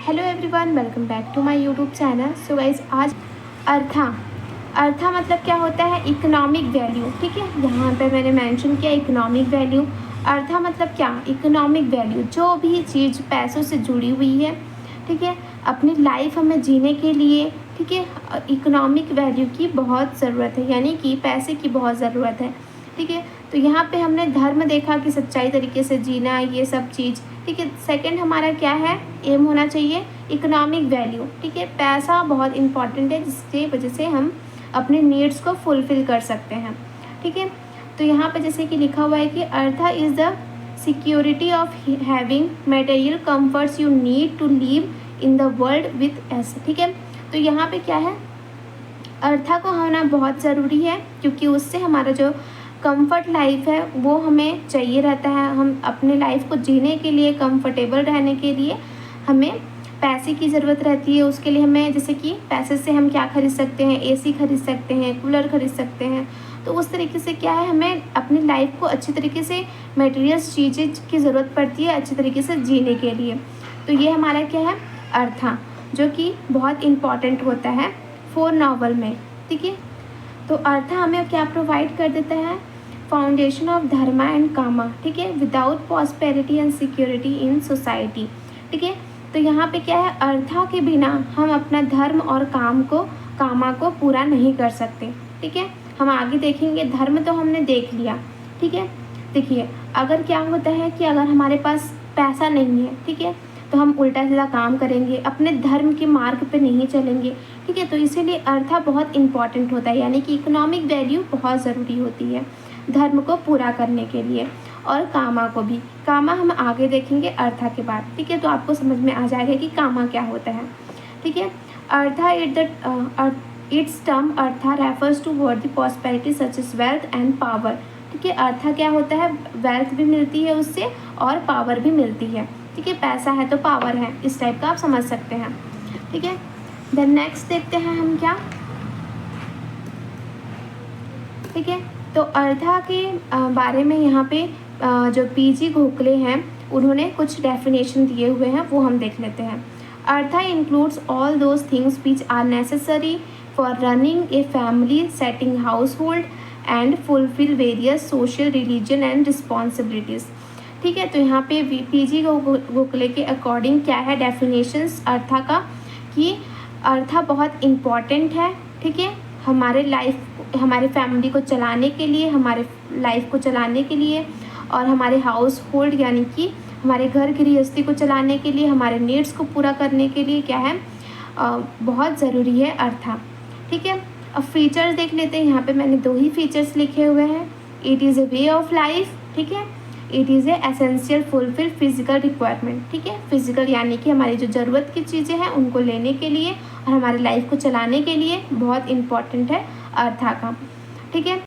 Hello everyone, welcome back to my YouTube channel. So guys, आज अर्था मतलब क्या होता है? Economic value. ठीक है, यहाँ पे मैंने मेंशन किया इकोनॉमिक वैल्यू। अर्था मतलब क्या? इकोनॉमिक वैल्यू, जो भी चीज़ पैसों से जुड़ी हुई है, ठीक है, अपनी लाइफ हमें जीने के लिए, ठीक है, इकोनॉमिक वैल्यू की बहुत ज़रूरत है, यानी कि पैसे की बहुत ज़रूरत है। ठीक है, तो यहाँ पे हमने धर्म देखा कि सच्चाई तरीके से जीना, ये सब चीज़। ठीक है, सेकंड हमारा क्या है? एम होना चाहिए इकोनॉमिक वैल्यू। ठीक है, पैसा बहुत इंपॉर्टेंट है, जिसकी वजह से हम अपने नीड्स को फुलफ़िल कर सकते हैं। ठीक है, तो यहाँ पे जैसे कि लिखा हुआ है कि artha is the security of having material comforts you need to live in the world with ease. ठीक है, तो यहाँ पे क्या है? अर्था को होना बहुत ज़रूरी है, क्योंकि उससे हमारा जो कंफर्ट लाइफ है वो हमें चाहिए रहता है। हम अपने लाइफ को जीने के लिए, कंफर्टेबल रहने के लिए हमें पैसे की ज़रूरत रहती है। उसके लिए हमें, जैसे कि पैसे से हम क्या खरीद सकते हैं? एसी खरीद सकते हैं, कूलर खरीद सकते हैं। तो उस तरीके से क्या है, हमें अपनी लाइफ को अच्छी तरीके से मटेरियल्स चीज़ें की ज़रूरत पड़ती है अच्छी तरीके से जीने के लिए। तो ये हमारा क्या है? अर्था, जो कि बहुत इम्पॉर्टेंट होता है 4 नॉवल में। ठीक है, तो अर्था हमें क्या प्रोवाइड कर देता है? फाउंडेशन ऑफ धर्मा एंड कामा। ठीक है, without prosperity and security in society. ठीक है, तो यहाँ पे क्या है? अर्था के बिना हम अपना धर्म और कामा को पूरा नहीं कर सकते। ठीक है, हम आगे देखेंगे। धर्म तो हमने देख लिया। ठीक है, देखिए, अगर क्या होता है कि अगर हमारे पास पैसा नहीं है, ठीक है, तो हम उल्टा सीधा काम करेंगे, अपने धर्म के मार्ग पे नहीं चलेंगे। ठीक है, तो इसीलिए अर्था बहुत इंपॉर्टेंट होता है, यानी कि इकोनॉमिक वैल्यू बहुत ज़रूरी होती है धर्म को पूरा करने के लिए, और कामा को भी। कामा हम आगे देखेंगे अर्था के बाद। ठीक है, तो आपको समझ में आ जाएगा कि कामा क्या होता है। ठीक है, artha it's term artha refers to word the prosperity such as wealth and power. ठीक है, अर्था क्या होता है? वेल्थ भी मिलती है उससे और पावर भी मिलती है। ठीक है, पैसा है तो पावर है, इस टाइप का आप समझ सकते हैं। ठीक है, देन नेक्स्ट देखते हैं हम क्या। ठीक है, तो अर्था के बारे में यहाँ पे जो पीजी गोखले हैं उन्होंने कुछ डेफिनेशन दिए हुए हैं, वो हम देख लेते हैं। अर्था includes all those things which are necessary for running a family, setting household and fulfil various social, religion and responsibilities. ठीक है, तो यहाँ पे पीजी गोखले के अकॉर्डिंग क्या है डेफिनेशंस अर्था का, कि अर्था बहुत इम्पॉर्टेंट है। ठीक है, हमारे फैमिली को चलाने के लिए, हमारे लाइफ को चलाने के लिए, और हमारे हाउस होल्ड यानी कि हमारे घर गृहस्थी को चलाने के लिए, हमारे नीड्स को पूरा करने के लिए क्या है? बहुत ज़रूरी है अर्था। ठीक है, अब फीचर्स देख लेते हैं। यहाँ पे मैंने 2 ही फीचर्स लिखे हुए हैं। It is a way of life. ठीक है, it is a essential fulfil physical requirement. ठीक है, फिजिकल यानी कि हमारी जो ज़रूरत की चीज़ें हैं उनको लेने के लिए और हमारी लाइफ को चलाने के लिए बहुत इम्पॉर्टेंट है अर्था का। ठीक है।